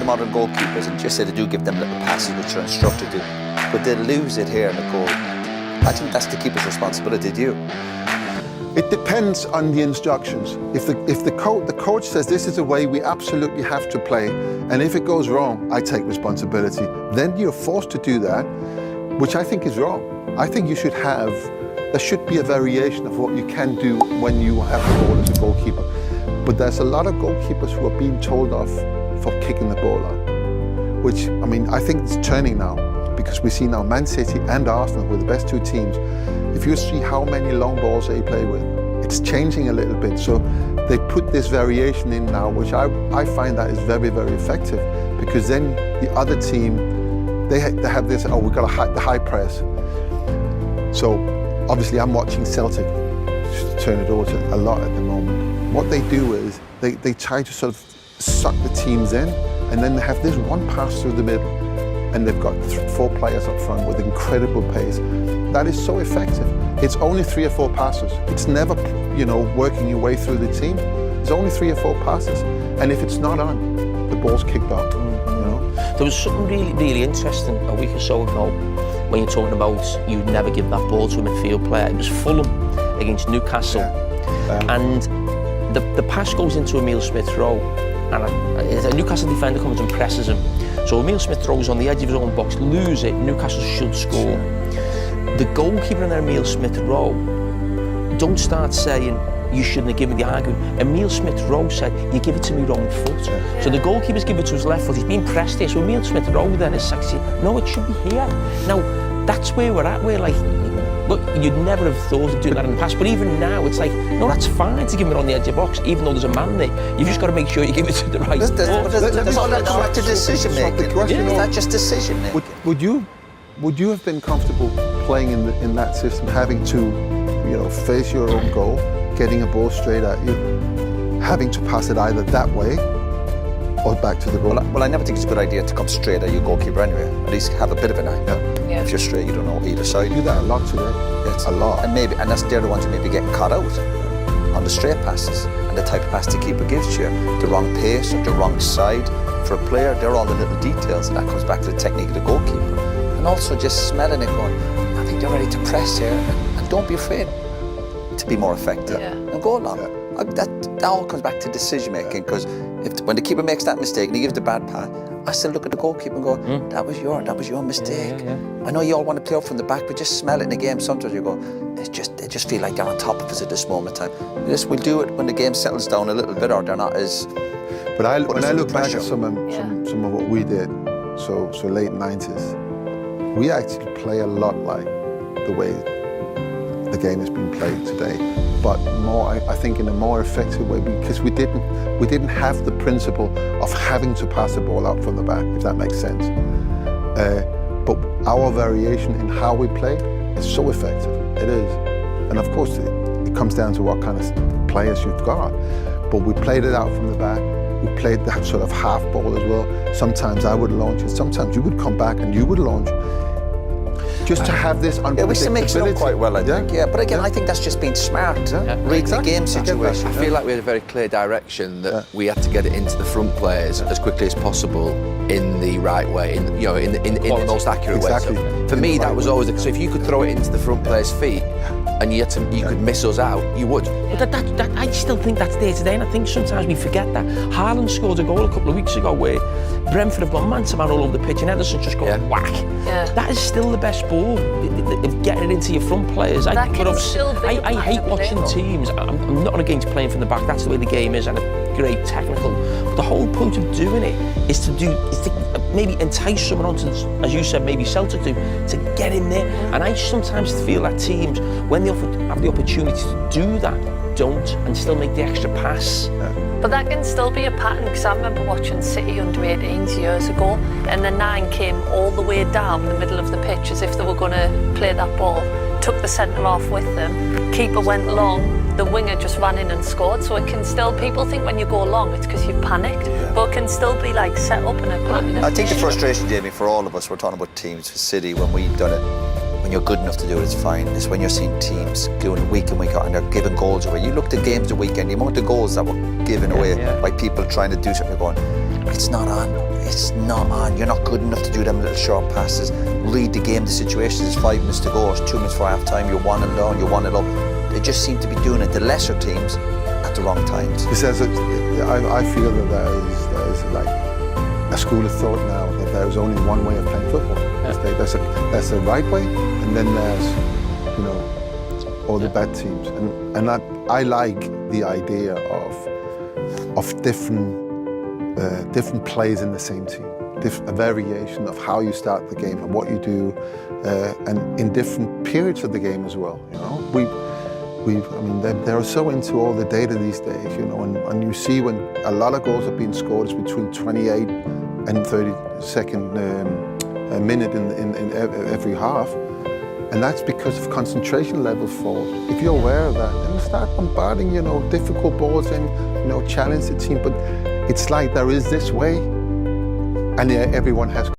the modern goalkeepers, and just say they do give them little passes which are instructed to, but they lose it here in the goal. I think that's the keeper's responsibility, do you? It depends on the instructions. If the coach says this is the way we absolutely have to play, and if it goes wrong, I take responsibility, then you're forced to do that, which I think is wrong. I think there should be a variation of what you can do when you have the ball as a goalkeeper. But there's a lot of goalkeepers who are being told off for kicking the ball out, which, I mean, I think it's turning now, because we see now Man City and Arsenal were the best two teams. If you see how many long balls they play with, it's changing a little bit. So they put this variation in now, which I find that is very, very effective, because then the other team, they have this, oh, we've got the high press. So obviously I'm watching Celtic turn it over a lot at the moment. What they do is they try to sort of suck the teams in, and then they have this one pass through the middle, and they've got 4 players up front with incredible pace. That is so effective. It's only 3 or 4 passes. It's never, working your way through the team. It's only 3 or 4 passes. And if it's not on, the ball's kicked off, There was something really, really interesting a week or so ago when you're talking about you'd never give that ball to a midfield player. It was Fulham against Newcastle. And the pass goes into Emile Smith-Rowe, and a Newcastle defender comes and presses him. So Emile Smith-Rowe's on the edge of his own box, lose it, Newcastle should score. The goalkeeper and Emile Smith-Rowe don't start saying you shouldn't have given the argument. Emile Smith-Rowe said, you give it to me wrong foot. So the goalkeeper's give it to his left foot, he's being pressed here. So Emile Smith-Rowe then is saying, no, it should be here. Now, that's where we're at. We're like, look, you'd never have thought of doing that in the past, but even now it's like, no, that's fine to give it on the edge of the box, even though there's a man there. You've just got to make sure you give it to the right foot. There's all that come back to decision making. Is that just decision making? Would you have been comfortable playing in that system, having to, face your own goal, getting a ball straight at you, having to pass it either that way or back to the goal? Well, I never think it's a good idea to come straight at your goalkeeper anyway. At least have a bit of an eye. If you're straight, you don't know either side. You do that a lot today. It's a lot. And they're the ones who maybe getting caught out on the straight passes and the type of pass the keeper gives you. The wrong pace or the wrong side. For a player, they're all the little details, and that comes back to the technique of the goalkeeper. And also just smelling it going, I think they're ready to press here, and don't be afraid to be more effective and go along. That all comes back to decision making, because when the keeper makes that mistake and he gives the bad pass, I still look at the goalkeeper and go, that was your mistake. I know you all want to play up from the back, but just smell it in the game. Sometimes you go, they just feel like they're on top of us at this moment in time. We'll do it when the game settles down a little bit, or they're not as. But when I look back at some of what we did, so late 90s, we actually play a lot like the way the game has been played today, but more, I think, in a more effective way, because we didn't have the principle of having to pass the ball out from the back, if that makes sense. But our variation in how we play is so effective. It is, and of course it comes down to what kind of players you've got. But we played it out from the back. We played that sort of half ball as well. Sometimes I would launch it. Sometimes you would come back and you would launch. Just to have this unpredictability. We still mix it up quite well, I think. But again, I think that's just being smart. Read the game situation. I feel like we had a very clear direction that we had to get it into the front players as quickly as possible in the right way, in the most accurate way. So for me, that was always so if you could throw it into the front players' feet and you could miss us out, you would. But I still think that's there today, and I think sometimes we forget that. Haaland scored a goal a couple of weeks ago where Brentford have gone man-to-man all over the pitch and Ederson's just gone whack. That is still the best ball, getting it into your front players. I hate watching teams. I'm not against playing from the back, that's the way the game is, and a great technical. But the whole point of doing it is to maybe entice someone on to, as you said, maybe Celtic to get in there. And I sometimes feel that teams, when they have the opportunity to do that, don't, and still make the extra pass. But that can still be a pattern, because I remember watching City under-18s years ago, and the 9 came all the way down the middle of the pitch as if they were going to play that ball, took the centre-half with them, keeper went long, the winger just ran in and scored. So it can still, people think when you go long it's because you've panicked, but it can still be like set up in a pattern. I think the frustration, Jamie, for all of us, we're talking about teams, for City, when we've done it, when you're good enough to do it, it's fine. It's when you're seeing teams doing it week in, week out, and they're giving goals away. You looked at games the weekend, the amount of goals that were given away by people trying to do something, you're going, It's not on. It's not on. You're not good enough to do them little short passes. Read the game. The situation is 5 minutes to go. It's 2 minutes for half time. You're 1-0 down. You're 1-0 up. They just seem to be doing it. The lesser teams at the wrong times. He says I feel that there is like a school of thought now that there is only one way of playing football. Yeah. There's a right way, and then there's, you know, all the bad teams. And I like the idea of different plays in the same team, a variation of how you start the game and what you do, and in different periods of the game as well. You know, I mean, they're so into all the data these days, you know, and you see when a lot of goals are being scored is between 28 and 32nd minute in every half, and that's because of concentration level fall. If you're aware of that, then you start bombarding, you know, difficult balls and, you know, challenge the team. But it's like there is this way, and everyone has